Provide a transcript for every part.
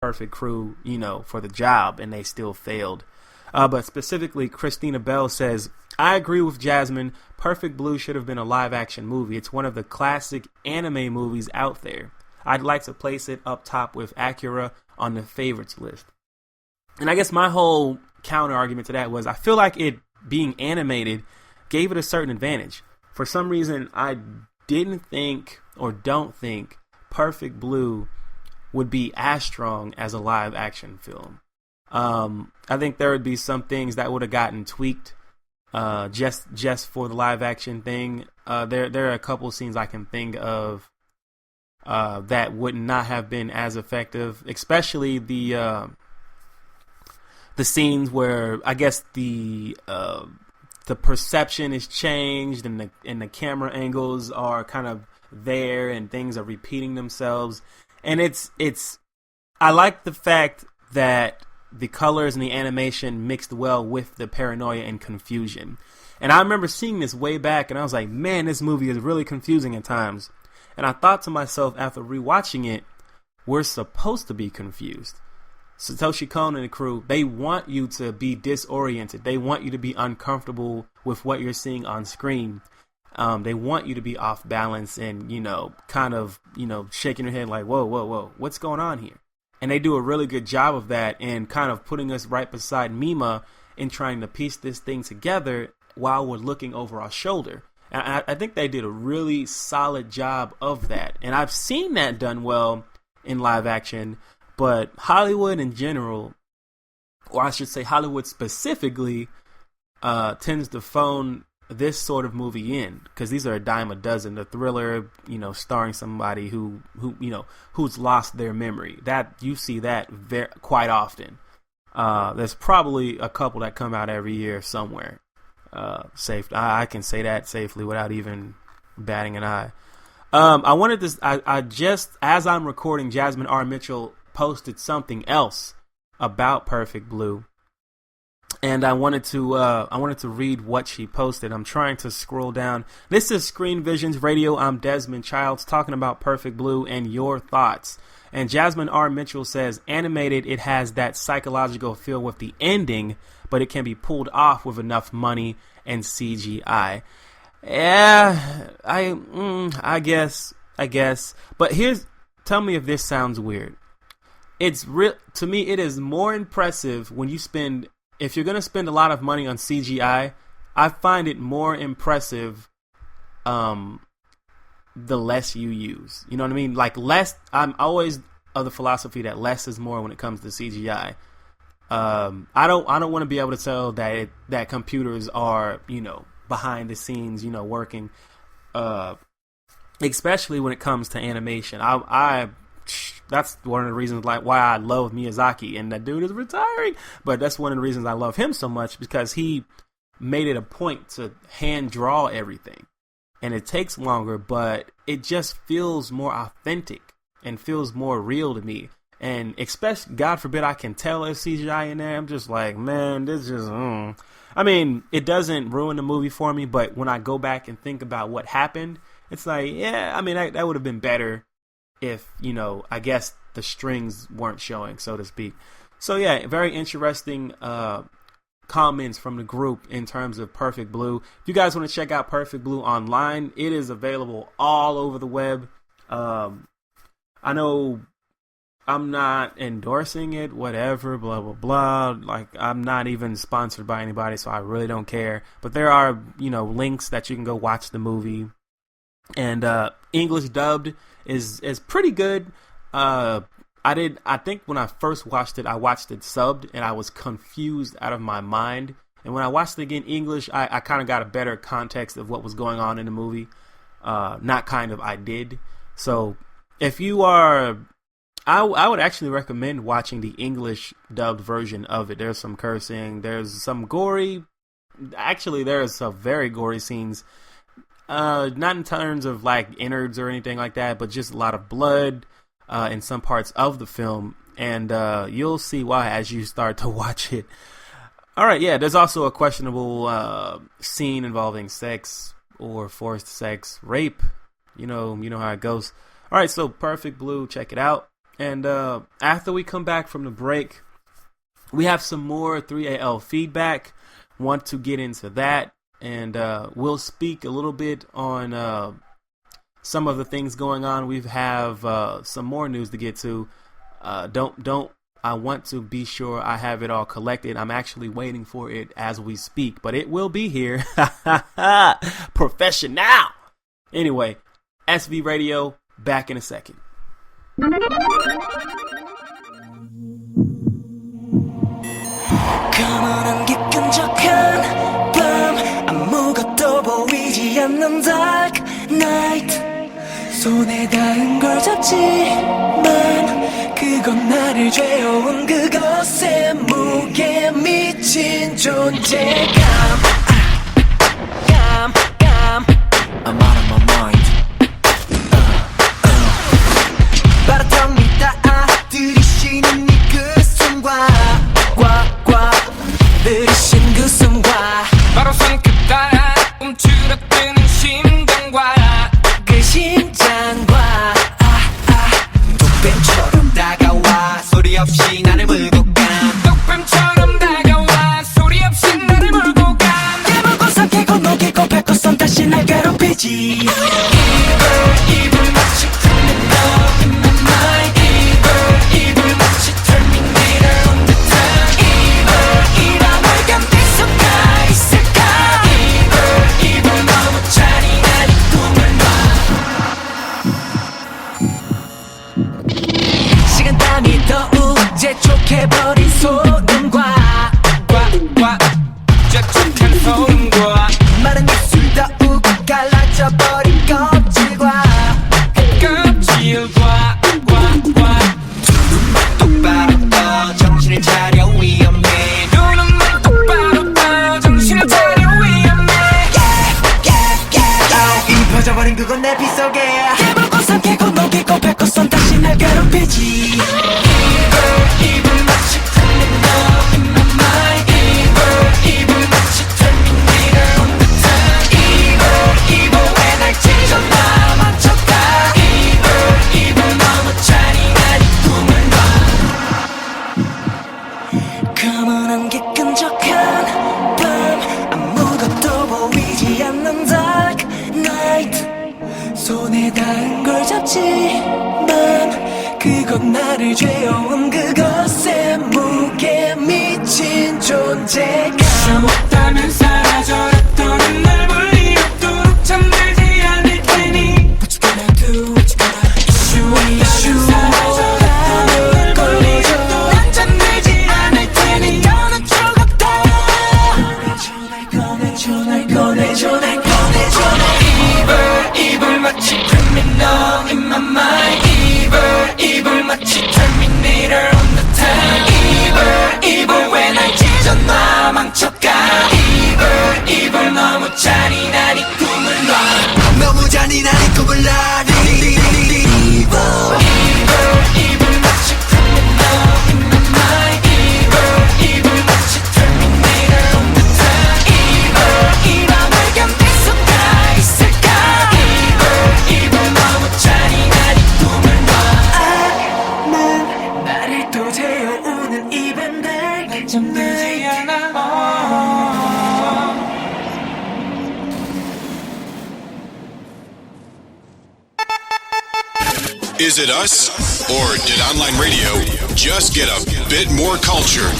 perfect crew, for the job, and they still failed. But specifically, Christina Bell says, I agree with Jasmine. Perfect Blue should have been a live-action movie. It's one of the classic anime movies out there. I'd like to place it up top with Akira on the favorites list. And I guess my whole counter-argument to that was I feel like it being animated gave it a certain advantage. For some reason, I didn't think or don't think Perfect Blue would be as strong as a live-action film. I think there would be some things that would have gotten tweaked just for the live action thing. There are a couple scenes I can think of that would not have been as effective, especially the scenes where I guess the perception is changed and the camera angles are kind of there and things are repeating themselves. And I like the fact that the colors and the animation mixed well with the paranoia and confusion. And I remember seeing this way back and I was like, man, this movie is really confusing at times. And I thought to myself after rewatching it, we're supposed to be confused. Satoshi Kon and the crew, they want you to be disoriented. They want you to be uncomfortable with what you're seeing on screen. They want you to be off balance and, kind of, shaking your head like, whoa, what's going on here? And they do a really good job of that and kind of putting us right beside Mima in trying to piece this thing together while we're looking over our shoulder. And I think they did a really solid job of that. And I've seen that done well in live action, but Hollywood in general, or I should say Hollywood specifically, tends to phone this sort of movie in, because these are a dime a dozen. The thriller, starring somebody who's lost their memory. That you see that quite often. There's probably a couple that come out every year somewhere. I can say that safely without even batting an eye. I wanted this. I just, as I'm recording, Jasmine R. Mitchell posted something else about Perfect Blue. And I wanted to read what she posted. I'm trying to scroll down. This is Screen Visions Radio. I'm Desmond Childs talking about Perfect Blue and your thoughts. And Jasmine R. Mitchell says, animated, it has that psychological feel with the ending, but it can be pulled off with enough money and CGI. Yeah, I guess. But tell me if this sounds weird. It's real to me. It is more impressive when you spend. If you're going to spend a lot of money on CGI, I find it more impressive the less you use. You know what I mean? Like less, I'm always of the philosophy that less is more when it comes to CGI. I don't want to be able to tell that computers are, behind the scenes, working, especially when it comes to animation. That's one of the reasons why I love Miyazaki, and that dude is retiring. But that's one of the reasons I love him so much, because he made it a point to hand draw everything. And it takes longer, but it just feels more authentic and feels more real to me. And especially, God forbid, I can tell there's CGI in there. I'm just like, man, this just, I mean, it doesn't ruin the movie for me, but when I go back and think about what happened, it's like, yeah, I mean, that would have been better if, I guess the strings weren't showing, so to speak. So yeah, very interesting comments from the group in terms of Perfect Blue. If you guys want to check out Perfect Blue online, it is available all over the web. I know I'm not endorsing it, whatever, blah, blah, blah. Like, I'm not even sponsored by anybody, so I really don't care. But there are, links that you can go watch the movie. And English dubbed is pretty good. I think when I first watched it, I watched it subbed, and I was confused out of my mind. And when I watched it again English, I kind of got a better context of what was going on in the movie. I did. So if you are, I would actually recommend watching the English dubbed version of it. There's some cursing, there's some gory. Actually, there's some very gory scenes. Not in terms of like innards or anything like that, but just a lot of blood in some parts of the film, and you'll see why as you start to watch it. All right, yeah, there's also a questionable scene involving sex or forced sex, rape. You know how it goes. All right, so Perfect Blue, check it out. And after we come back from the break, we have some more 3AL feedback. Want to get into that, and we'll speak a little bit on some of the things going on. We have some more news to get to. I want to be sure I have it all collected. I'm actually waiting for it as we speak, but it will be here. Professional. Anyway, SV Radio, back in a second. 가만한 게 끈적한 밤 아무것도 보이지 않는 dark night 손에 닿은 걸 잡지만 그건 나를 죄어온 그것에 무게 미친 존재감 I'm out of my mind 바라탕 밑다 들이쉬는 그 숨과 느리신 그 숨과 바로 손끝 따라 움츠러드는 심장과 그 심장과 독뱀처럼 다가와 소리 없이 나를 물고 간 독뱀처럼 다가와 소리 없이 나를 물고 간 깨물고 삼키고 녹이고 뱉고 썸 다시 날 괴롭히지 입을 마치 Terminator in my mind 입을 마치 Terminator on the time 이밤을 견딜 수가 있을까 입을 너무 잔인한 이 꿈을 놔 시간 단위 더욱 재촉해버린 소음과 재촉한 소음과 마른 입술 더욱 갈라져버린 껍질과 똑바로 떠 정신을 차려 위험해 눈은 똑바로 떠 정신을 차려 위험해 입혀져버린 그건 내 빗속에 깨물고 삼키고 녹이고 뱉고 썸 다시 날 괴롭히지 입을 마치 Terminator in my mind 입을 마치 Terminator on the time 입을 왜 날 찢어놔 망쳐가 입을 너무 잔인한 이 꿈을 놔 가만한 게 끈적한 밤 아무것도 보이지 않는 dark night 손에 닿은 걸 잡지만 그건 나를 죄어온 그것에 무게 미친 존재감 없다면 사라져라 또는 날 물리도록 잠들지 않을 테니 What you gonna do What you gonna issue 사라져라 또는 날 물리도록 난 잠들지 않을 테니 어느 쪽도 꺼내줘 입을 마치 Criminal in my mind 입을 마치 Terminator on the time 입을 왜 날 찢어놔 망쳐가 입을 너무 잔인한 이 꿈을 놔 너무 잔인한 이 꿈을 놔 입을 마치 Criminal in my mind 입을 마치 Terminator on the time 이 밤을 견딜 수가 있을까 입을 너무 잔인한 이 꿈을 놔 나를 또 재워오는 이 밴드 잠들지 않아 Is it us? Or did online radio just get a bit more culture?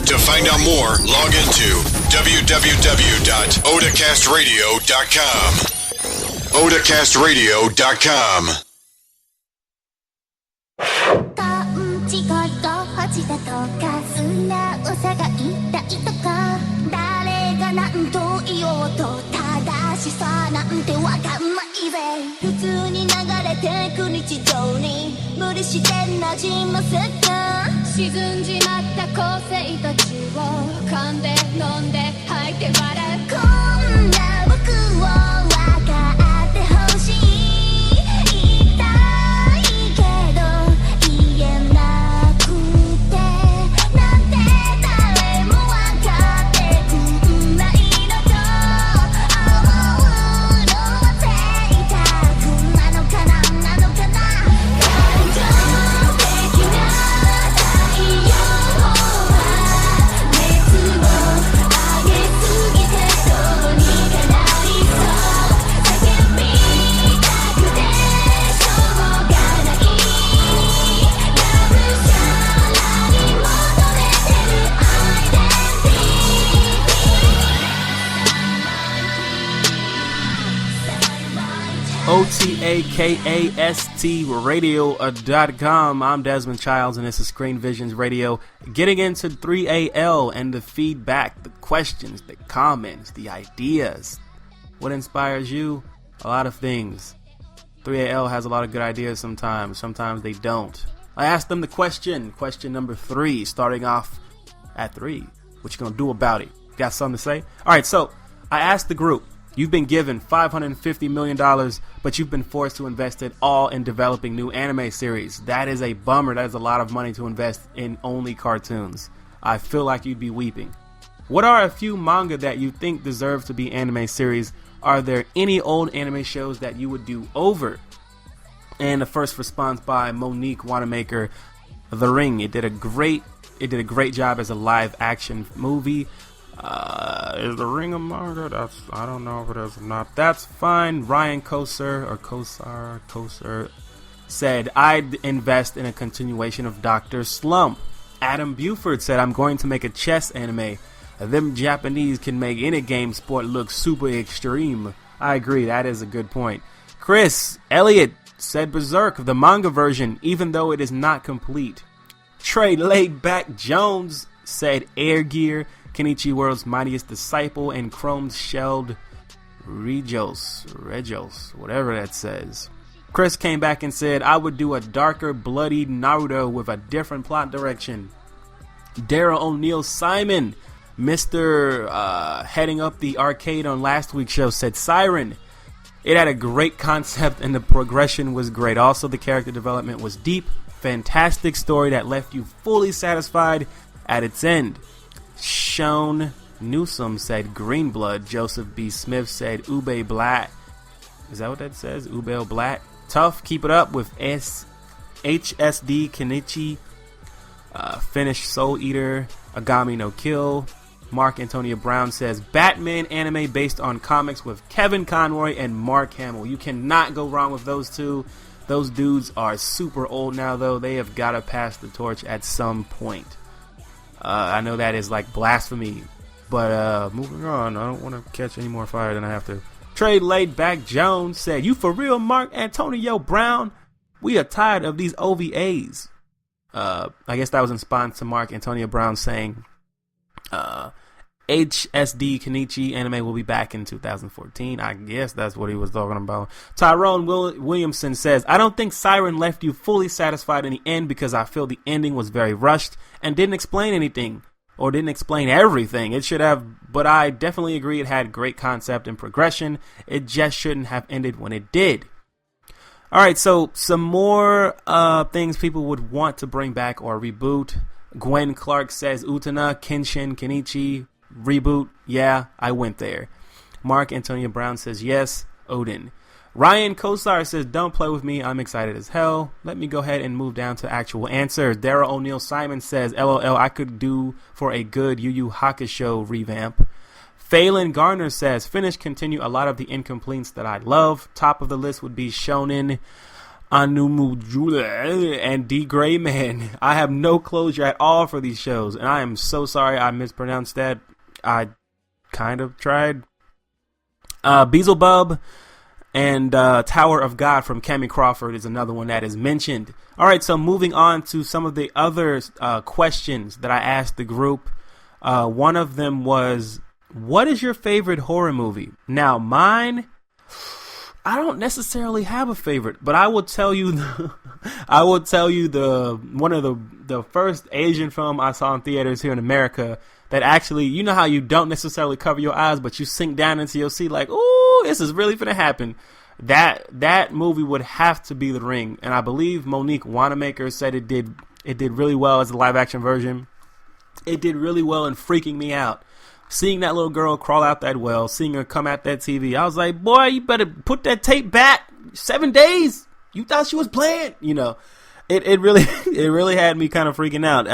To find out more, log into www.odacastradio.com. odacastradio.com. 勘違いが恥だとか素直さが痛いとか誰が何と言おうと正しさなんてわかんないぜ普通に流れてく日常に無理して馴染ませた沈んじまった個性たちを噛んで飲んで吐いて笑うこんな僕を分かってほしい痛いけど言えなくてなんて誰も分かってくんないのと思うのは贅沢なのかななのかな感情的 OTAKAST radio.com. I'm Desmond Childs, and this is Screen Visions Radio. Getting into 3AL and the feedback, the questions, the comments, the ideas. What inspires you? A lot of things. 3AL has a lot of good ideas sometimes. Sometimes they don't. I asked them the question number 3, starting off at 3. What you gonna do about it? Got something to say? Alright, so I asked the group, you've been given $550 million, but you've been forced to invest it all in developing new anime series. That is a bummer. That is a lot of money to invest in only cartoons. I feel like you'd be weeping. What are a few manga that you think deserve to be anime series? Are there any old anime shows that you would do over? And the first response by Monique Wanamaker, The Ring. It did a great job as a live action movie. Is The Ring a manga? I don't know if it is or not. That's fine. Ryan Kosar said, I'd invest in a continuation of Dr. Slump. Adam Buford said, I'm going to make a chess anime. Them Japanese can make any game sport look super extreme. I agree, that is a good point. Chris Elliott said Berserk, the manga version, even though it is not complete. Trey Laidback Jones said Air Gear, Kenichi World's Mightiest Disciple, and Chrome's Shelled Regos, whatever that says. Chris came back and said, I would do a darker, bloody Naruto with a different plot direction. Daryl O'Neal Simon, Mr. Heading up the arcade on last week's show, said Siren. It had a great concept and the progression was great. Also, the character development was deep. Fantastic story that left you fully satisfied at its end. Sean Newsom said Greenblood. Joseph B. Smith said Ube Black. Is that what that says? Ube Black. Tough. Keep it up with HSD Kenichi. Finish Soul Eater. Agami no Kill. Mark Antonio Brown says Batman anime based on comics with Kevin Conroy and Mark Hamill. You cannot go wrong with those two. Those dudes are super old now, though. They have got to pass the torch at some point. I know that is like blasphemy, but moving on. I don't want to catch any more fire than I have to. Trey Laidback Jones said, you for real, Mark Antonio Brown? We are tired of these OVAs. I guess that was in response to Mark Antonio Brown saying, HSD Kenichi anime will be back in 2014. I guess that's what he was talking about. Tyrone Williamson says, I don't think Siren left you fully satisfied in the end because I feel the ending was very rushed and didn't explain anything or didn't explain everything. It should have, but I definitely agree it had great concept and progression. It just shouldn't have ended when it did. Alright, so some more things people would want to bring back or reboot. Gwen Clark says Utena, Kenshin, Kenichi, reboot. Yeah, I went there. Mark Antonio Brown says yes, Odin. Ryan Kosar says don't play with me, I'm excited as hell. Let me go ahead and move down to actual answers. Daryl O'Neal Simon says LOL, I could do for a good Yu Yu Hakusho revamp. Phelan Garner says finish, continue a lot of the incompletes that I love. Top of the list would be Shonen Anumujula and D Gray Man. I have no closure at all for these shows, and I am so sorry I mispronounced that. I kind of tried. Beelzebub and Tower of God from Cammie Crawford is another one that is mentioned. Alright, so moving on to some of the other questions that I asked the group. One of them was, what is your favorite horror movie? Now, mine, I don't necessarily have a favorite, but I will tell you the one of the first Asian film I saw in theaters here in America that actually, you know how you don't necessarily cover your eyes, but you sink down into your seat like, ooh, this is really gonna happen. That movie would have to be The Ring, and I believe Monique Wanamaker said it did really well as a live action version. It did really well in freaking me out. Seeing that little girl crawl out that well, seeing her come at that TV, I was like, boy, you better put that tape back. 7 days. You thought she was playing, you know. It really had me kind of freaking out.